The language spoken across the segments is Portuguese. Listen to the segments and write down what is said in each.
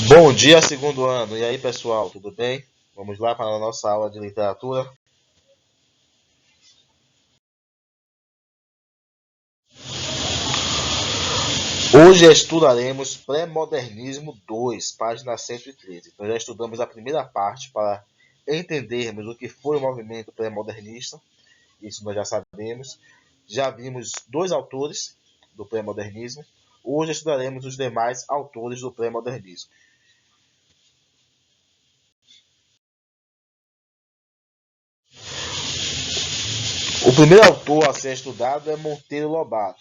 Bom dia, segundo ano. E aí, pessoal, tudo bem? Vamos lá para a nossa aula de literatura. Hoje estudaremos Pré-Modernismo 2, página 113. Nós já estudamos a primeira parte para entendermos o que foi o movimento pré-modernista. Isso nós já sabemos. Já vimos dois autores do pré-modernismo. Hoje estudaremos os demais autores do pré-modernismo. O primeiro autor a ser estudado é Monteiro Lobato.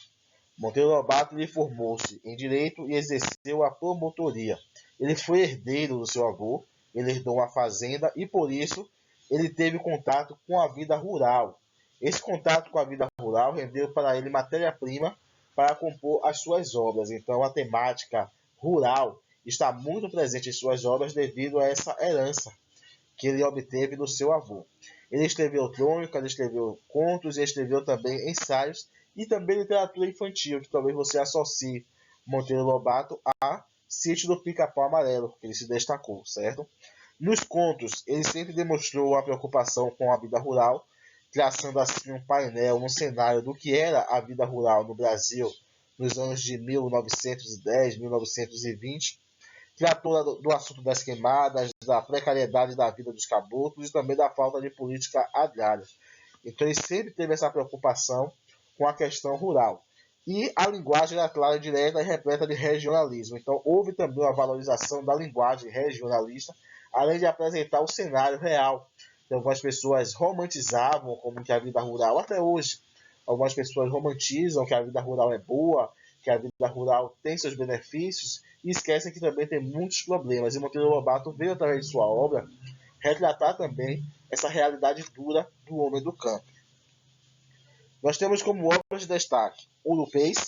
Monteiro Lobato ele formou-se em direito e exerceu a promotoria. Ele foi herdeiro do seu avô, ele herdou uma fazenda e por isso ele teve contato com a vida rural. Esse contato com a vida rural rendeu para ele matéria-prima para compor as suas obras. Então a temática rural está muito presente em suas obras devido a essa herança que ele obteve do seu avô. Ele escreveu crônicas, ele escreveu contos, ele escreveu também ensaios e também literatura infantil, que talvez você associe Monteiro Lobato a Sítio do Pica-Pau Amarelo, que ele se destacou, certo? Nos contos, ele sempre demonstrou a preocupação com a vida rural, traçando assim um painel, um cenário do que era a vida rural no Brasil nos anos de 1910, 1920, tratou do assunto das queimadas, da precariedade da vida dos caboclos e também da falta de política agrária. Então ele sempre teve essa preocupação com a questão rural. E a linguagem era clara, direta e repleta de regionalismo. Então houve também uma valorização da linguagem regionalista, além de apresentar o cenário real. Então, algumas pessoas romantizavam como que a vida rural, até hoje, algumas pessoas romantizam que a vida rural é boa, que a vida rural tem seus benefícios, e esquecem que também tem muitos problemas. E Monteiro Lobato veio, através de sua obra, retratar também essa realidade dura do homem do campo. Nós temos como obras de destaque Urupês,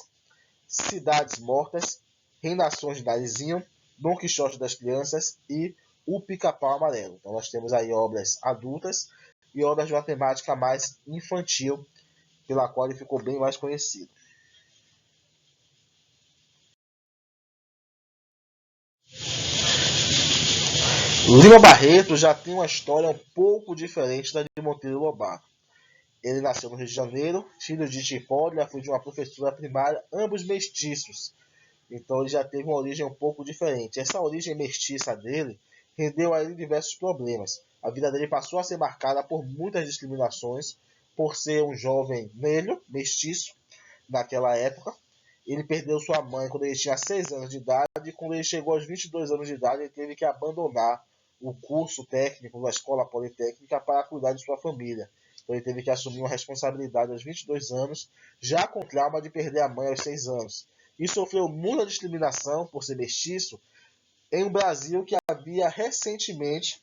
Cidades Mortas, Reinações de Narizinho, Dom Quixote das Crianças e O Pica-Pau Amarelo. Então nós temos aí obras adultas e obras de uma temática mais infantil, pela qual ele ficou bem mais conhecido. Lima Barreto já tem uma história um pouco diferente da de Monteiro Lobato. Ele nasceu no Rio de Janeiro, filho de Tipódria, foi de uma professora primária, ambos mestiços. Então ele já teve uma origem um pouco diferente. Essa origem mestiça dele rendeu a ele diversos problemas. A vida dele passou a ser marcada por muitas discriminações, por ser um jovem negro, mestiço, naquela época. Ele perdeu sua mãe quando ele tinha 6 anos de idade, e quando ele chegou aos 22 anos de idade, ele teve que abandonar o curso técnico da escola politécnica para cuidar de sua família. Então ele teve que assumir uma responsabilidade aos 22 anos, já com trauma de perder a mãe aos 6 anos. E sofreu muita discriminação por ser mestiço em um Brasil que havia recentemente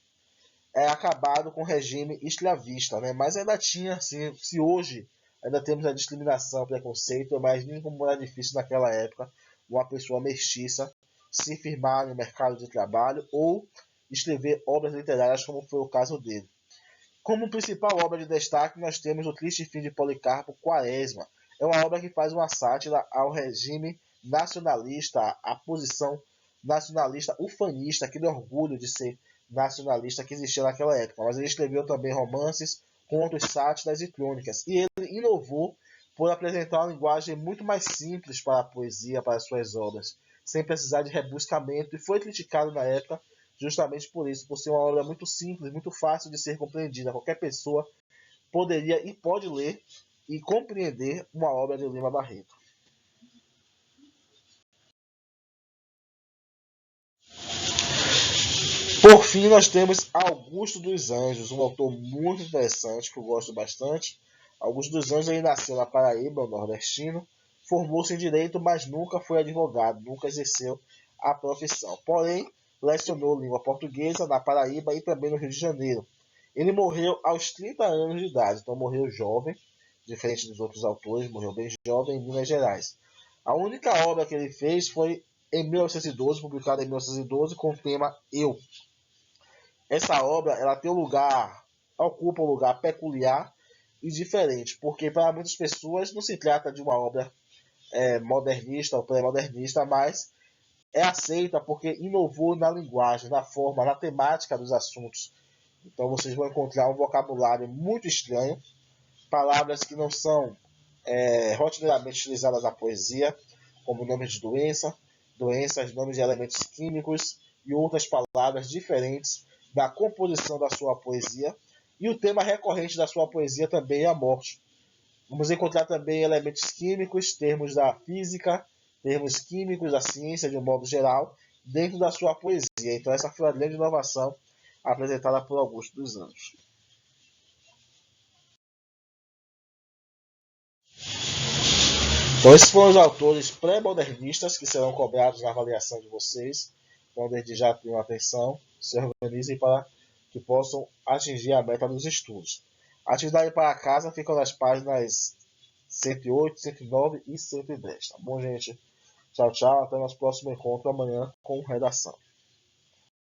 acabado com o regime escravista, né? Mas ainda tinha, assim, se hoje ainda temos a discriminação, preconceito, mas nem como era difícil naquela época uma pessoa mestiça se firmar no mercado de trabalho ou escrever obras literárias, como foi o caso dele. Como principal obra de destaque, nós temos O Triste Fim de Policarpo Quaresma. É uma obra que faz uma sátira ao regime nacionalista, à posição nacionalista ufanista, aquele orgulho de ser nacionalista que existia naquela época. Mas ele escreveu também romances, contos, sátiras e crônicas. E ele inovou por apresentar uma linguagem muito mais simples para a poesia, para as suas obras, sem precisar de rebuscamento, e foi criticado na época justamente por isso, por ser uma obra muito simples, muito fácil de ser compreendida. Qualquer pessoa poderia e pode ler e compreender uma obra de Lima Barreto. Por fim, nós temos Augusto dos Anjos, um autor muito interessante que eu gosto bastante. Augusto dos Anjos ele nasceu na Paraíba, nordestino, formou-se em direito, mas nunca foi advogado, nunca exerceu a profissão. Porém, lecionou língua portuguesa na Paraíba e também no Rio de Janeiro. Ele morreu aos 30 anos de idade, então morreu jovem, diferente dos outros autores, morreu bem jovem em Minas Gerais. A única obra que ele fez foi em 1912, publicada em 1912, com o tema Eu. Essa obra ela tem um lugar, ocupa um lugar peculiar e diferente, porque para muitas pessoas não se trata de uma obra modernista ou pré-modernista, mas é aceita porque inovou na linguagem, na forma, na temática dos assuntos. Então vocês vão encontrar um vocabulário muito estranho, palavras que não são rotineiramente utilizadas na poesia, como nomes de doenças, nomes de elementos químicos e outras palavras diferentes da composição da sua poesia. E o tema recorrente da sua poesia também é a morte. Vamos encontrar também elementos químicos, termos da física, termos químicos da ciência de um modo geral, dentro da sua poesia. Então essa foi a grande inovação apresentada por Augusto dos Anjos. Então esses foram os autores pré-modernistas que serão cobrados na avaliação de vocês. Então desde já tenham atenção, se organizem para que possam atingir a meta dos estudos. A atividade para casa fica nas páginas 108, 109 e 110. Tá bom, gente? Tchau, tchau. Até o nosso próximo encontro amanhã com redação.